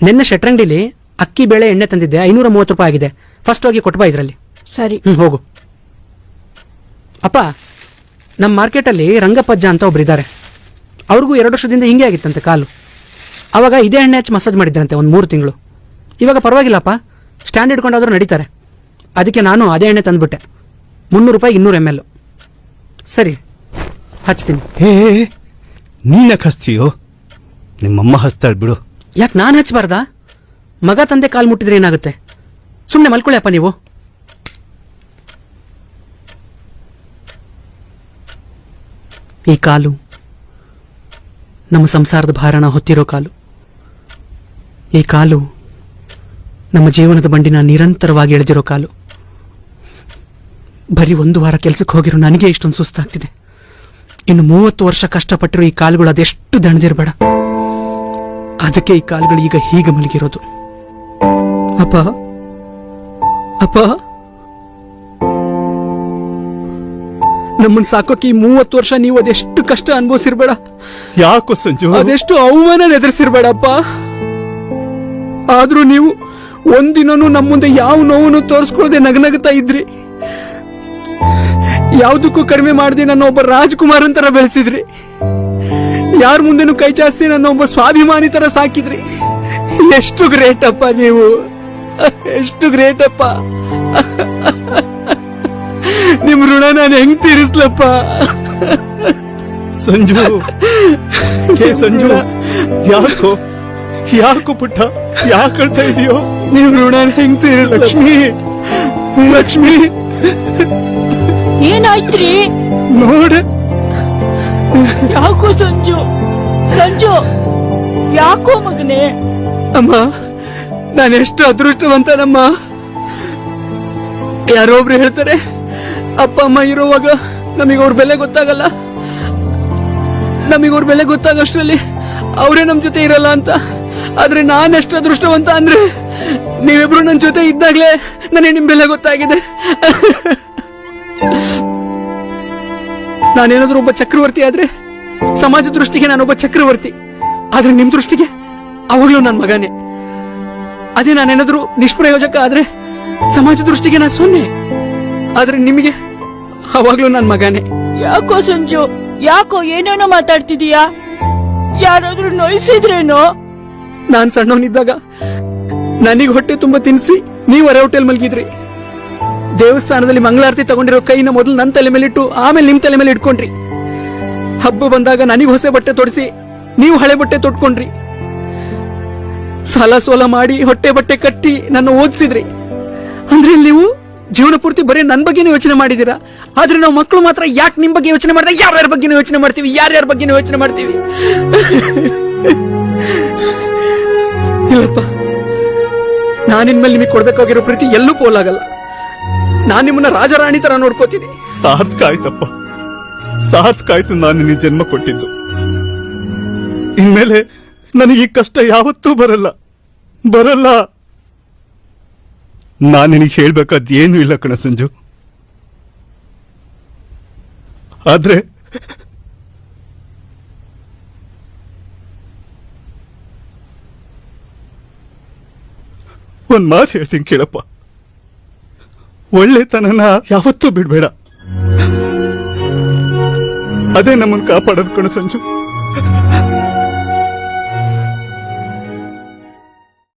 ನಿನ್ನೆ ಶೆಟ್ರಂಗಡಿಲಿ ಅಕ್ಕಿ ಬೇಳೆ ಎಣ್ಣೆ ತಂದಿದ್ದೆ, 530 ರೂಪಾಯಿ ಆಗಿದೆ. ಫಸ್ಟ್ ಹೋಗಿ ಕೊಟ್ಬಾ ಇದ್ರಲ್ಲಿ. ಸರಿ. ಹೋಗು. ಅಪ್ಪ, ನಮ್ಮ ಮಾರ್ಕೆಟಲ್ಲಿ ರಂಗಪ್ಪಜ್ಜ ಅಂತ ಒಬ್ರು ಇದ್ದಾರೆ. ಅವ್ರಿಗೂ 2 ವರ್ಷದಿಂದ ಹಿಂಗೆ ಆಗಿತ್ತಂತೆ ಕಾಲು. ಅವಾಗ ಇದೇ ಎಣ್ಣೆ ಹಚ್ಚಿ ಮಸಾಜ್ ಮಾಡಿದ್ರಂತೆ ಒಂದು 3 ತಿಂಗಳು. ಇವಾಗ ಪರವಾಗಿಲ್ಲಪ್ಪ, ಸ್ಟ್ಯಾಂಡ್ ಹಿಡ್ಕೊಂಡಾದ್ರೂ ನಡೀತಾರೆ. ಅದಕ್ಕೆ ನಾನು ಅದೇ ಎಣ್ಣೆ ತಂದ್ಬಿಟ್ಟೆ. 300 ರೂಪಾಯಿ 200 ml. ಸರಿ, ಹಚ್ತೀನಿ. ಹೇ, ನೀನಕ್ಕೆ ಹಚ್ತೀಯೋ? ನಿಮ್ಮಮ್ಮ ಹಚ್ತಾಳೆ ಬಿಡು. ಯಾಕೆ ನಾನು ಹಚ್ಚಬಾರ್ದಾ? ಮಗ ತಂದೆ ಕಾಲು ಮುಟ್ಟಿದ್ರೆ ಏನಾಗುತ್ತೆ? ಸುಮ್ಮನೆ ಮಲ್ಕೊಳ್ಳಿ ನೀವು. ಈ ಕಾಲು ನಮ್ಮ ಸಂಸಾರದ ಭಾರನ ಹೊತ್ತಿರೋ ಕಾಲು. ಈ ಕಾಲು ನಮ್ಮ ಜೀವನದ ಬಂಡಿನ ನಿರಂತರವಾಗಿ ಎಳೆದಿರೋ ಕಾಲು. ಬರೀ 1 ವಾರ ಕೆಲ್ಸಕ್ಕೆ ಹೋಗಿರೋ ನನಗೆ ಇಷ್ಟೊಂದು ಸುಸ್ತಾಗ್ತಿದೆ. ಇನ್ನು 30 ವರ್ಷ ಕಷ್ಟಪಟ್ಟಿರೋ ಈ ಕಾಲುಗಳು ಅದೆಷ್ಟು ದಣದಿರಬೇಡ. ಅದಕ್ಕೆ ಈ ಕಾಲುಗಳು ಈಗ ಹೀಗೆ ಮಲಗಿರೋದು. ಅಪ್ಪ ಅಪ್ಪ, ನಮ್ಮನ್ನು ಸಾಕೋಕೆ ಈ 30 ವರ್ಷ ನೀವು ಅದೆಷ್ಟು ಕಷ್ಟ ಅನುಭವಿಸಿರ್ಬೇಡ. ಯಾಕೋ ಸಂಜು? ಅದೆಷ್ಟು ಅವಮಾನ ಎದುರಿಸಿರ್ಬೇಡಪ್ಪ. ಆದ್ರೂ ನೀವು ಒಂದಿನೂ ನಮ್ಮ ಮುಂದೆ ಯಾವ ನೋವನ್ನು ತೋರಿಸ್ಕೊಳ್ಳದೆ ನಗನಗ್ತಾ ಇದ್ರಿ. ಯಾವುದಕ್ಕೂ ಕಡಿಮೆ ಮಾಡದೆ ನನ್ನ ಒಬ್ಬ ರಾಜ್ಕುಮಾರ್ ಅಂತರ ಬೆಳೆಸಿದ್ರಿ. ಯಾರ ಮುಂದೆನೂ ಕೈ ಚಾಸ್ತಿ ನನ್ನ ಒಬ್ಬ ಸ್ವಾಭಿಮಾನಿ ತರ ಸಾಕಿದ್ರಿ. ಎಷ್ಟು ಗ್ರೇಟ್ ಅಪ್ಪ ನೀವು, ಎಷ್ಟು ಗ್ರೇಟ್ ಅಪ್ಪ. ನಿಮ್ ಋಣ ನಾನು ಹೆಂಗ್ ತೀರಿಸ್ಲಪ್ಪ? ಸಂಜು, ಸಂಜು, ಯಾಕೋ ಯಾಕೋ ಪುಟ್ಟ, ಯಾಕೆ ಅಳ್ತಾ ಇದೆಯೋ? ನಿಮ್ ಋಣ ಹೆಂಗ್ ತೀರಿಸ್? ಲಕ್ಷ್ಮಿ, ಲಕ್ಷ್ಮಿ, ಏನಾಯ್ತ್ರಿ? ನೋಡ. ಯಾಕೋ ಸಂಜು, ಸಂಜು, ಯಾಕೋ ಮಗನೇ? ಅಮ್ಮ, ನಾನೆಷ್ಟು ಅದೃಷ್ಟವಂತನಮ್ಮ. ಯಾರೊಬ್ರು ಹೇಳ್ತಾರೆ, ಅಪ್ಪ ಅಮ್ಮ ಇರುವಾಗ ನಮಗೆ ಅವ್ರ ಬೆಲೆ ಗೊತ್ತಾಗಲ್ಲ, ನಮಗೆ ಅವ್ರ ಬೆಲೆ ಗೊತ್ತಾಗಷ್ಟರಲ್ಲಿ ಅವರೇ ನಮ್ ಜೊತೆ ಇರಲ್ಲ ಅಂತ. ಆದ್ರೆ ನಾನೆಷ್ಟು ಅದೃಷ್ಟವಂತ ಅಂದ್ರೆ, ನೀವಿಬ್ರು ನನ್ನ ಜೊತೆ ಇದ್ದಾಗ್ಲೇ ನನಗೆ ನಿಮ್ ಬೆಲೆ ಗೊತ್ತಾಗಿದೆ. ನಾನೇನಾದ್ರೂ ಒಬ್ಬ ಚಕ್ರವರ್ತಿ ಆದ್ರೆ ಸಮಾಜ ದೃಷ್ಟಿಗೆ ನಾನೊಬ್ಬ ಚಕ್ರವರ್ತಿ. ಆದ್ರೆ ನಿಮ್ ದೃಷ್ಟಿಗೆ ಅವಾಗ್ಲೂ ನನ್ ಮಗನೇ. ಅದೇ ನಾನೇನಾದ್ರೂ ನಿಷ್ಪ್ರಯೋಜಕ ಆದ್ರೆ ಸಮಾಜ ದೃಷ್ಟಿಗೆ ನಾ 0. ಆದ್ರೆ ನಿಮಗೆ ಅವಾಗ್ಲೂ ನನ್ ಮಗನೇ. ಯಾಕೋ ಸಂಜು, ಯಾಕೋ ಏನೇನೋ ಮಾತಾಡ್ತಿದೀಯಾ? ಯಾರಾದ್ರೂ ನೋಯಿಸಿದ್ರೇನೋ? ನಾನ್ ಸಣ್ಣವನಿದ್ದಾಗ ನನಗೆ ಹೊಟ್ಟೆ ತುಂಬಾ ತಿನ್ಸಿ ನೀವು ಅರೆ ಹೋಟೆಲ್ ಮಲ್ಗಿದ್ರಿ. ದೇವಸ್ಥಾನದಲ್ಲಿ ಮಂಗಳಾರತಿ ತಗೊಂಡಿರೋ ಕೈನ ಮೊದಲು ನನ್ನ ತಲೆ ಮೇಲೆ ಇಟ್ಟು ಆಮೇಲೆ ನಿಮ್ ತಲೆ ಮೇಲೆ ಇಟ್ಕೊಂಡ್ರಿ. ಹಬ್ಬ ಬಂದಾಗ ನನಗೆ ಹೊಸ ಬಟ್ಟೆ ತೊಡಿಸಿ ನೀವು ಹಳೆ ಬಟ್ಟೆ ತೊಟ್ಕೊಂಡ್ರಿ. ಸಾಲ ಸೋಲ ಮಾಡಿ ಹೊಟ್ಟೆ ಬಟ್ಟೆ ಕಟ್ಟಿ ನನ್ನ ಓದಿಸಿದ್ರಿ. ಅಂದ್ರೆ ನೀವು ಜೀವನ ಪೂರ್ತಿ ಬರೀ ನನ್ನ ಬಗ್ಗೆನೇ ಯೋಚನೆ ಮಾಡಿದೀರಾ. ಆದ್ರೆ ನಾವು ಮಕ್ಕಳು ಮಾತ್ರ ಯಾಕೆ ನಿಮ್ ಬಗ್ಗೆ ಯೋಚನೆ ಮಾಡಿದ್ರೆ ಯಾರ್ಯಾರ ಬಗ್ಗೆ ಯೋಚನೆ ಮಾಡ್ತೀವಿ, ಯಾರ್ಯಾರ ಬಗ್ಗೆ ಯೋಚನೆ ಮಾಡ್ತೀವಿ. ಇಲ್ಲಪ್ಪ, ನಾನಿನ್ಮೇಲೆ ನಿಮಗೆ ಕೊಡ್ಬೇಕಾಗಿರೋ ಪ್ರೀತಿ ಎಲ್ಲೂ ಪೋಲಾಗಲ್ಲ. ನಾನ್ ನಿಮ್ಮನ್ನ ರಾಜರಾಣಿ ತರ ನೋಡ್ಕೋತೀನಿ. ಸಾರ್ಥಕ ಆಯ್ತಪ್ಪ, ಸಾರ್ಥಕ ಆಯ್ತು ನಾನು ನಿನಗೆ ಜನ್ಮ ಕೊಟ್ಟಿದ್ದು. ಇನ್ಮೇಲೆ ನನಗೆ ಈ ಕಷ್ಟ ಯಾವತ್ತೂ ಬರಲ್ಲ, ಬರಲ್ಲ. ನಾನು ನಿನಗೆ ಹೇಳ್ಬೇಕಾದ್ ಏನೂ ಇಲ್ಲ ಕಣ ಸಂಜು. ಆದ್ರೆ ಒಂದ್ ಮಾತು ಹೇಳ್ತೀನಿ ಕೇಳಪ್ಪ. ಒಳ್ಳೆತನನ ಯಾವತ್ತೂ ಬಿಡ್ಬೇಡ. ಅದೇ ನಮ್ಮನ್ನು ಕಾಪಾಡೋದು ಕಣ ಸಂಜು.